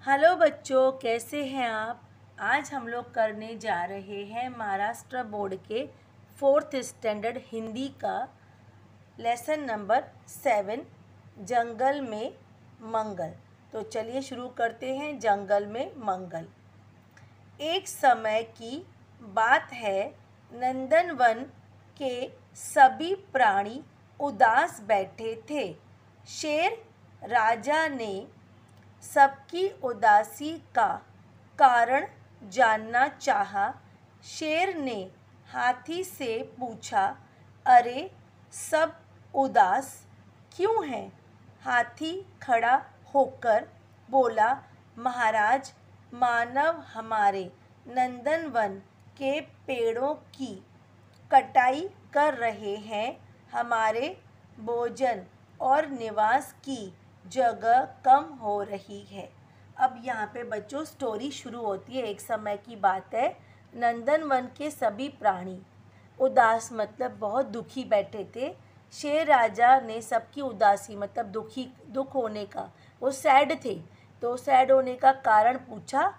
Hello बच्चों, कैसे हैं आप। आज हम लोग करने जा रहे हैं महाराष्ट्र बोर्ड के 4th स्टैंडर्ड हिंदी का लेसन नंबर 7 जंगल में मंगल। तो चलिए शुरू करते हैं। जंगल में मंगल। एक समय की बात है, नंदनवन के सभी प्राणी उदास बैठे थे। शेर राजा ने सबकी उदासी का कारण जानना चाहा। शेर ने हाथी से पूछा, अरे सब उदास क्यों हैं? हाथी खड़ा होकर बोला, महाराज, मानव हमारे नंदनवन के पेड़ों की कटाई कर रहे हैं। हमारे भोजन और निवास की जगह कम हो रही है। अब यहाँ पे बच्चों स्टोरी शुरू होती है। एक समय की बात है, नंदनवन के सभी प्राणी उदास मतलब बहुत दुखी बैठे थे। शेर राजा ने सबकी उदासी मतलब दुख होने का, वो सैड थे, तो सैड होने का कारण पूछा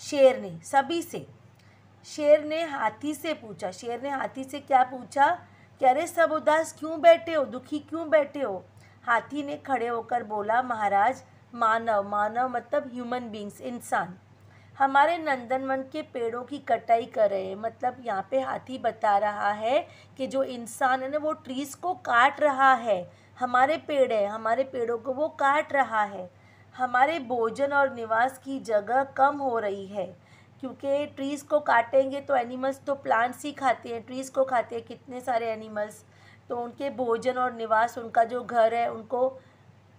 शेर ने सभी से। शेर ने हाथी से पूछा। शेर ने हाथी से क्या पूछा कि अरे सब उदास क्यों बैठे हो, दुखी क्यों बैठे हो? हाथी ने खड़े होकर बोला, महाराज, मानव मतलब ह्यूमन बींग्स, इंसान हमारे नंदनवन के पेड़ों की कटाई कर रहे हैं। मतलब यहाँ पे हाथी बता रहा है कि जो इंसान है ना, वो ट्रीज़ को काट रहा है। हमारे पेड़ है, हमारे पेड़ों को वो काट रहा है। हमारे भोजन और निवास की जगह कम हो रही है, क्योंकि ट्रीज़ को काटेंगे तो एनिमल्स तो प्लांट्स ही खाते हैं, ट्रीज़ को खाते हैं कितने सारे एनिमल्स। तो उनके भोजन और निवास, उनका जो घर है, उनको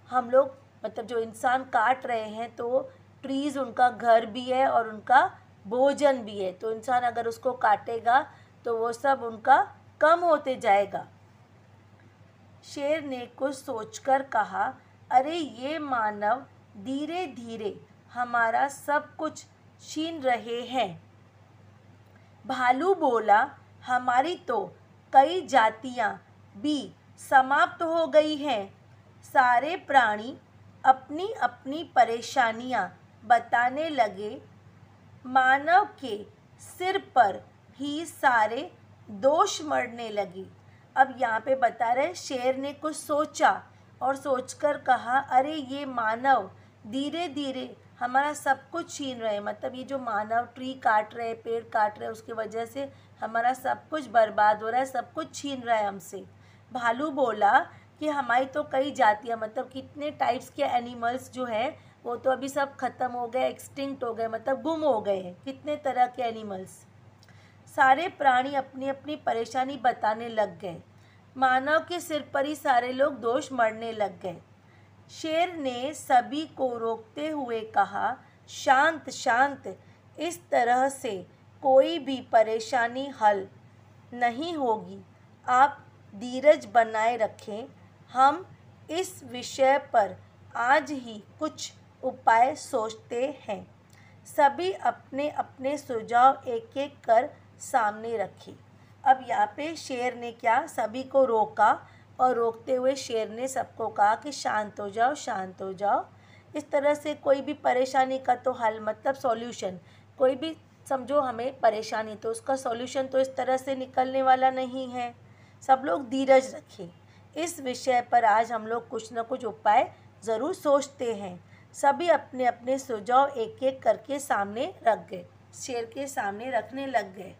हम लोग मतलब जो इंसान काट रहे हैं, तो ट्रीज़ उनका घर भी है और उनका भोजन भी है। तो इंसान अगर उसको काटेगा तो वो सब उनका कम होते जाएगा। शेर ने कुछ सोचकर कहा, अरे ये मानव धीरे धीरे हमारा सब कुछ छीन रहे हैं। भालू बोला, हमारी तो कई जातियां भी समाप्त हो गई हैं। सारे प्राणी अपनी अपनी परेशानियां बताने लगे। मानव के सिर पर ही सारे दोष मढ़ने लगे। अब यहाँ पे बता रहे, शेर ने कुछ सोचा और सोचकर कहा, अरे ये मानव धीरे धीरे हमारा सब कुछ छीन रहे हैं। मतलब ये जो मानव ट्री काट रहे, पेड़ काट रहे, उसकी वजह से हमारा सब कुछ बर्बाद हो रहा है, सब कुछ छीन रहा है हमसे। भालू बोला कि हमारी तो कई जातियाँ मतलब कितने टाइप्स के एनिमल्स जो हैं वो तो अभी सब ख़त्म हो गए, एक्सटिंक्ट हो गए, मतलब गुम हो गए हैं कितने तरह के एनिमल्स। सारे प्राणी अपनी अपनी परेशानी बताने लग गए। मानव के सिर पर ही सारे लोग दोष मढ़ने लग गए। शेर ने सभी को रोकते हुए कहा, शांत शांत, इस तरह से कोई भी परेशानी हल नहीं होगी। आप धीरज बनाए रखें। हम इस विषय पर आज ही कुछ उपाय सोचते हैं। सभी अपने अपने सुझाव एक एक कर सामने रखे। अब यहाँ पे शेर ने क्या, सभी को रोका और रोकते हुए शेर ने सबको कहा कि शांत हो जाओ, शांत हो जाओ। इस तरह से कोई भी परेशानी का तो हल मतलब सॉल्यूशन, कोई भी समझो हमें परेशानी, तो उसका सॉल्यूशन तो इस तरह से निकलने वाला नहीं है। सब लोग धीरज रखें। इस विषय पर आज हम लोग कुछ न कुछ उपाय ज़रूर सोचते हैं। सभी अपने अपने सुझाव एक एक करके सामने रख गए, शेर के सामने रखने लग गए।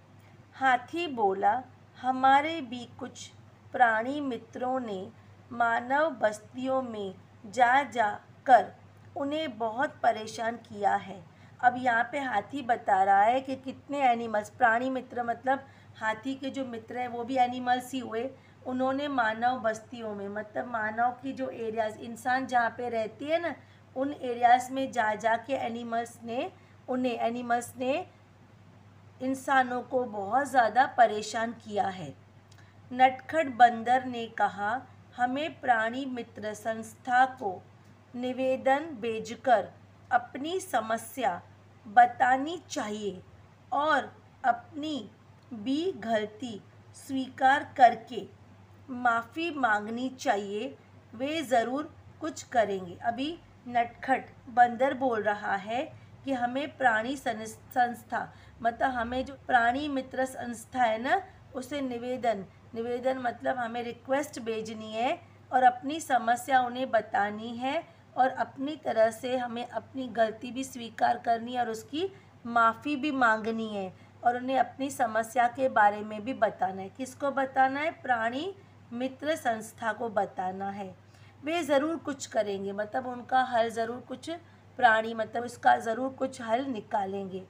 हाथी बोला, हमारे भी कुछ प्राणी मित्रों ने मानव बस्तियों में जा जा कर उन्हें बहुत परेशान किया है। अब यहाँ पे हाथी बता रहा है कि कितने एनिमल्स, प्राणी मित्र मतलब हाथी के जो मित्र हैं वो भी एनिमल्स ही हुए। उन्होंने मानव बस्तियों में मतलब मानव की जो एरियाज़, इंसान जहाँ पे रहती है ना, उन एरियाज़ में जा जा के एनिमल्स ने इंसानों को बहुत ज़्यादा परेशान किया है। नटखट बंदर ने कहा, हमें प्राणी मित्र संस्था को निवेदन भेजकर अपनी समस्या बतानी चाहिए और अपनी भी गलती स्वीकार करके माफ़ी मांगनी चाहिए। वे ज़रूर कुछ करेंगे। अभी नटखट बंदर बोल रहा है कि हमें प्राणी संस्था, मतलब हमें जो प्राणी मित्र संस्था है ना, उसे निवेदन मतलब हमें रिक्वेस्ट भेजनी है और अपनी समस्या उन्हें बतानी है और अपनी तरह से हमें अपनी गलती भी स्वीकार करनी है और उसकी माफ़ी भी मांगनी है और उन्हें अपनी समस्या के बारे में भी बताना है। किसको बताना है? प्राणी मित्र संस्था को बताना है। वे ज़रूर कुछ करेंगे, मतलब उनका हल ज़रूर कुछ, प्राणी मतलब उसका ज़रूर कुछ हल निकालेंगे।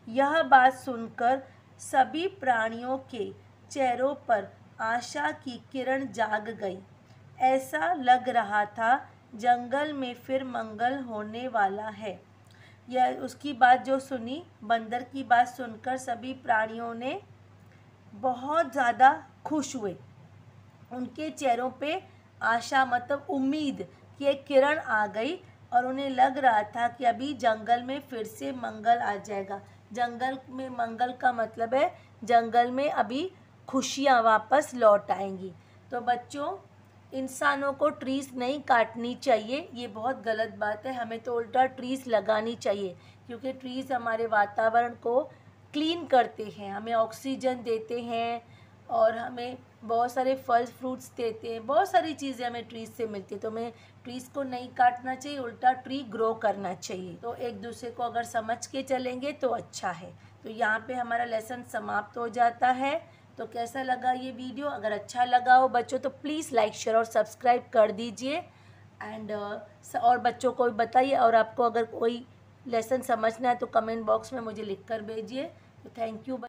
यह बात सुनकर सभी प्राणियों के चेहरों पर आशा की किरण जाग गई। ऐसा लग रहा था जंगल में फिर मंगल होने वाला है। यह उसकी बात जो सुनी, बंदर की बात सुनकर सभी प्राणियों ने बहुत ज़्यादा खुश हुए। उनके चेहरों पे आशा मतलब उम्मीद की एक किरण आ गई और उन्हें लग रहा था कि अभी जंगल में फिर से मंगल आ जाएगा। जंगल में मंगल का मतलब है जंगल में अभी खुशियाँ वापस लौट आएंगी। तो बच्चों, इंसानों को ट्रीज़ नहीं काटनी चाहिए, ये बहुत गलत बात है। हमें तो उल्टा ट्रीज़ लगानी चाहिए, क्योंकि ट्रीज़ हमारे वातावरण को क्लीन करते हैं, हमें ऑक्सीजन देते हैं और हमें बहुत सारे फल फ्रूट्स देते हैं। बहुत सारी चीज़ें हमें ट्रीज़ से मिलती है। तो हमें ट्रीज़ को नहीं काटना चाहिए, उल्टा ट्री ग्रो करना चाहिए। तो एक दूसरे को अगर समझ के चलेंगे तो अच्छा है। तो यहाँ पे हमारा लेसन समाप्त हो जाता है। तो कैसा लगा ये वीडियो? अगर अच्छा लगा हो बच्चों तो प्लीज़ लाइक शेयर और सब्सक्राइब कर दीजिए एंड और बच्चों को भी बताइए। और आपको अगर कोई लेसन समझना है तो कमेंट बॉक्स में मुझे लिख कर भेजिए। तो थैंक यू।